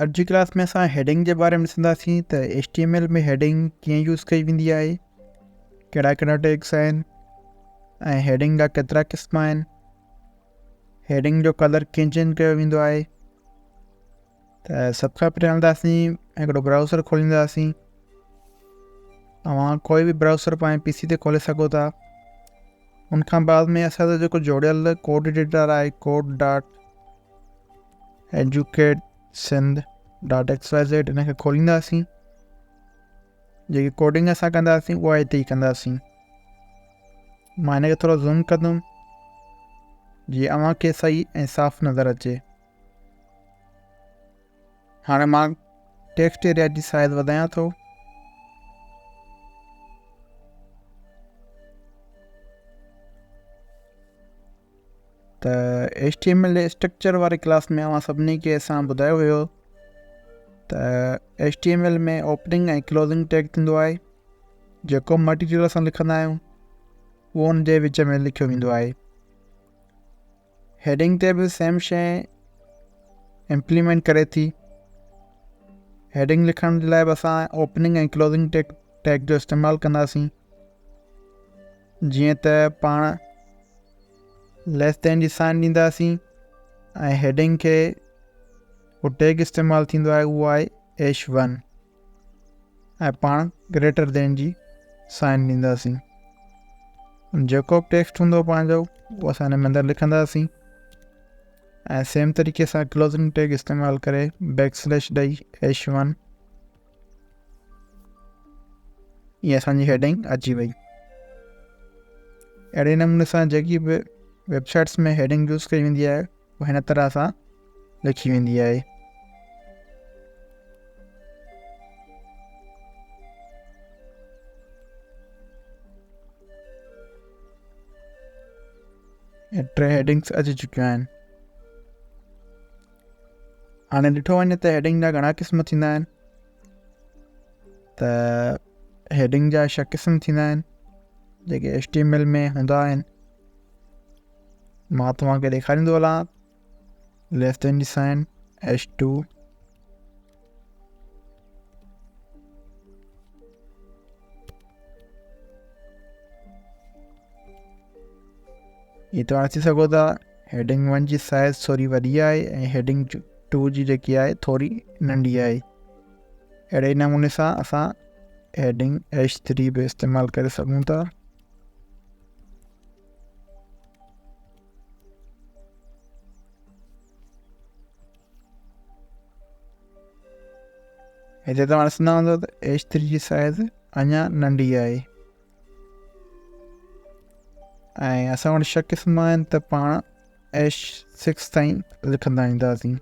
अॼु जी क्लास में असां हेडिंग जे बारे में ॾिसंदासीं त HTML में हेडिंग कीअं यूज़ कई वेंदी आहे, कहिड़ा कहिड़ा टैग्स आहिनि ऐं हेडिंग जा केतिरा क़िस्म आहिनि, हेडिंग जो कलर कीअं चेंज कयो वेंदो आहे। त सभ खां पहिरियों हलंदासीं हिकिड़ो ब्राउज़र खोलींदासीं। तव्हां कोई बि ब्राउज़र पंहिंजे PC ते खोले सघो था। उनखां बाद में असांजो जेको जोड़ियल कोड एडिटर आहे code.educatesind.xyz इनखे खोलींदासीं। जेकी कोडिंग असां कंदासीं उहा हिते ई कंदासीं। मां हिनखे थोरो ज़ूम कंदुमि जीअं अव्हांखे सही ऐं साफ़ नज़र अचे। हाणे मां टेक्स्ट एरिया जी साइज़ वधायां थो। त HTML जे स्ट्रक्चर वारी क्लास में अव्हां सभिनी खे असां ॿुधायो हुयो त HTML में ओपनिंग ऐं क्लोज़िंग टैग थींदो आहे। जेको मटीरियल असां लिखंदा आहियूं उहो हुन जे विच में लिखियो वेंदो आहे। हेडिंग ते बि सेम शइ इम्प्लीमेंट करे थी। हेडिंग लिखण जे लाइ बि असां ओपनिंग ऐं क्लोज़िंग टैग जो इस्तेमालु कंदासीं। जीअं त पाण लेस देन जी साइन ॾींदासीं ऐं हेडिंग खे उहो टैग इस्तेमालु थींदो आहे उहो आहे H1 ऐं पाण ग्रेटर देन जी साइन ॾींदासीं। जेको बि टेक्स्ट हूंदो पंहिंजो उहो असां हिन में अंदरि लिखंदासीं ऐं सेम तरीक़े सां क्लोज़िंग टैग इस्तेमालु करे बैकस्लैश ॾेई H1 ईअं असांजी हेडिंग अची वई। अहिड़े नमूने सां जेकी बि वेबसाइट्स में हेडिंग यूज़ कई वेंदी आहे उहा हिन तरह सां लिखी वेंदी आहे। ऐं 3 हेडिंग्स अची चुकियूं आहिनि। हाणे ॾिठो वञे त हेडिंग जा घणा क़िस्म थींदा आहिनि। त हेडिंग जा 6 क़िस्म थींदा आहिनि जेके HTML में हूंदा आहिनि। मां तव्हांखे ॾेखारींदो हलां। लेस देन जी साइन H2, ये तव्हां ॾिसी सघो था हेडिंग 1 जी साइज़ थोरी वॾी आहे ऐं हेडिंग 2 जी जेकी आहे थोरी नंढी आहे। अहिड़े नमूने सां असां हेडिंग H3 बि इस्तेमालु करे सघूं था। हिते तव्हां ॾिसंदा हूंदव त H3 जी साइज़ अञा नंढी आहे ऐं असां वटि 6 क़िस्म आहिनि त पाण H6 ताईं लिखंदा ईंदासीं।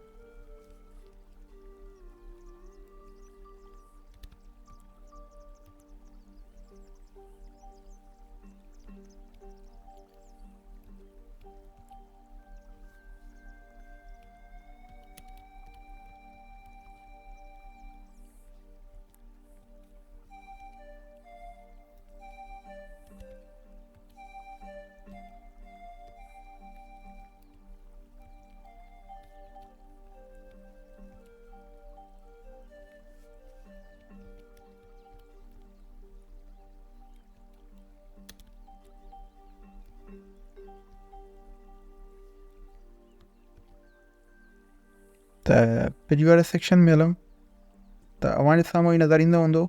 त पेज वारे सेक्शन में हलूं त अव्हांजे साम्हूं ई नज़र ईंदो हूंदो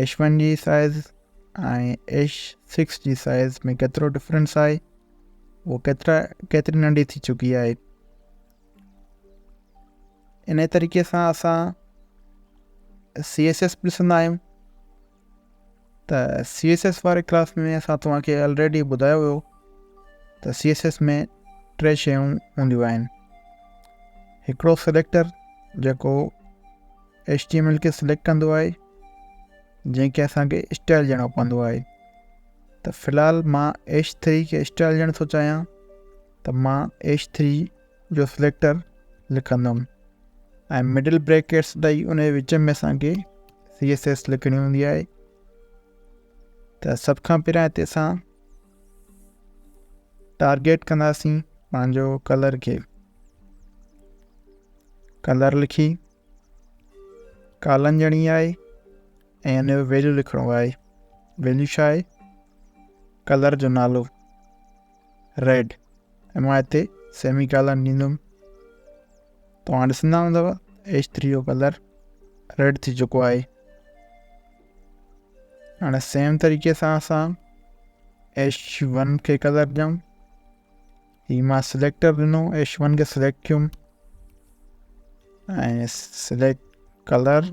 H1 जी साइज़ ऐं H6 जी साइज़ में केतिरो डिफरेंस आहे, उहो केतिरी नंढी थी चुकी आहे। इन तरीक़े सां असां CSS ॾिसंदा आहियूं। त CSS वारे क्लास में असां तव्हांखे ऑलरेडी ॿुधायो हुयो त CSS में 3 शयूं हूंदियूं आहिनि। हिकिड़ो सिलेक्टर जेको HTML खे सिलेक्ट कंदो आहे जंहिंखे असांखे स्टाइल ॾियणो पवंदो आहे। त फ़िलहालु मां H3 खे स्टाइल ॾियणु थो चाहियां त मां H3 जो सिलेक्टर लिखंदुमि ऐं मिडिल ब्रैकेट्स ॾेई उन जे विच में असांखे CSS लिखणी हूंदी आहे। त सभ खां पहिरियां हिते असां टारगेट कंदासीं पंहिंजो कलर खे। कलर लिखी कॉलन ॾियणी आहे ऐं हुन जो वैल्यू लिखिणो आहे। वैल्यू छा आहे? कलर जो नालो रेड ऐं मां हिते सेमी कॉलन ॾींदुमि। तव्हां ॾिसंदा हूंदव H3 जो कलर रेड थी चुको आहे। हाणे सेम तरीक़े सां असां H1 खे कलर ॾियूं। ही मां सिलेक्टर ॾिनो, H1 खे सिलेक्ट कयुमि ऐं सिलेक्ट कलर,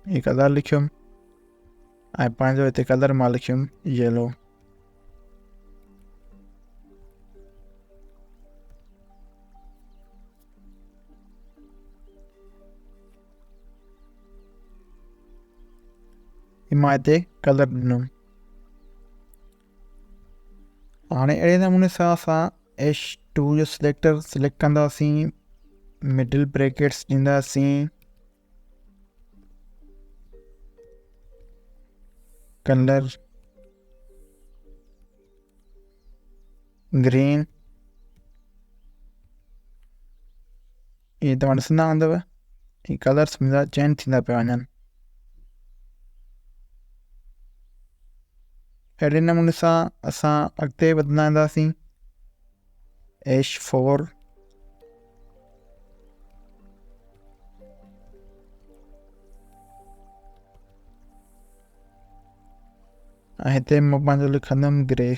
ही कलर लिखियुमि ऐं पंहिंजो हिते कलर मां लिखियुमि येलो। मां हिते कलर ॾिनुमि। हाणे अहिड़े नमूने सां असां H2 जो सिलेक्टर सिलेक्ट कंदासीं, मिडिल ब्रैकेट्स ॾींदासीं, कलर ग्रीन, ये तव्हां ॾिसंदा हूंदव ही कलर्स मुंहिंजा चेंज थींदा पिया वञनि। अहिड़े नमूने सां असां अॻिते वधंदा वेंदासीं। H4 ऐं हिते मां पंहिंजो लिखंदुमि ग्रे।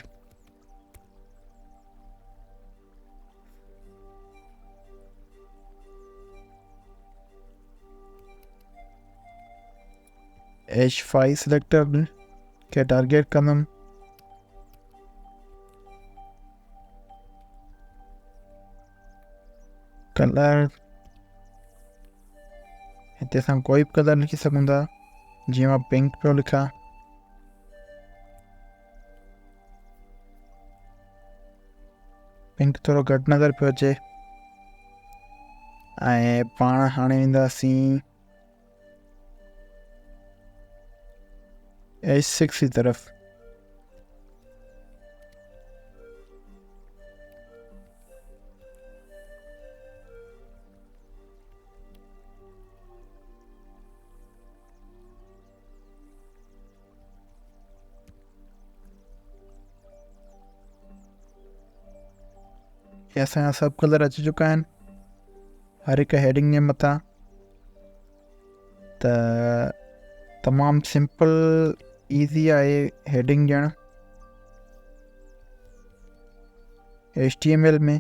H5 सिलेक्टर खे टारगेट कंदुमि, कलर हिते असां कोई बि कलर लिखी सघूं था, जीअं मां पिंक पियो लिखां। पिंक थोरो घटि नज़र पियो अचे। ऐं पाण हाणे ईंदासीं H6 जी तरफ़। ये असांजा सभु कलर अची चुका आहिनि हर हिकु हेडिंग जे मथां। त तमामु सिंपल ईज़ी आहे हेडिंग ॾियणु HTML में।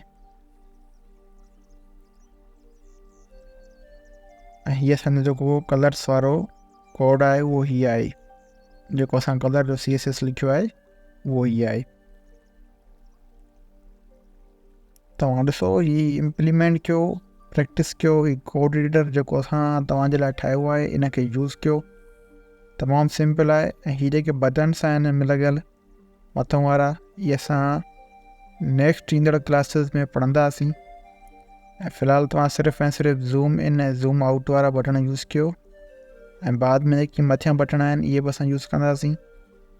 ऐं हीअ असांजो जेको कलर्स वारो कोड आहे उहो हीअ आहे, जेको असां कलर जो CSS लिखियो आहे उहो ई आहे। तव्हां ॾिसो ही इम्प्लीमेंट कयो, प्रैक्टिस कयो। ही कोड रीडर जेको असां तव्हांजे लाइ ठाहियो आहे इन खे यूज़ कयो। तमामु सिंपल आहे। ऐं हीअ जेके बटन्स आहिनि हिन में लॻियल मथां वारा, इहे असां नेक्स्ट ईंदड़ क्लासिस में पढ़ंदासीं। ऐं फ़िलहालु तव्हां सिर्फ़ु ऐं सिर्फ़ु ज़ूम इन ऐं ज़ूम आउट वारा बटण यूज़ कयो। ऐं बाद में जेके मथियां बटण आहिनि इहे बि असां यूज़ कंदासीं।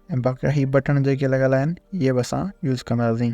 ऐं बाक़ी ही बटण जेके लॻियल आहिनि इहे बि असां यूज़ कंदासीं।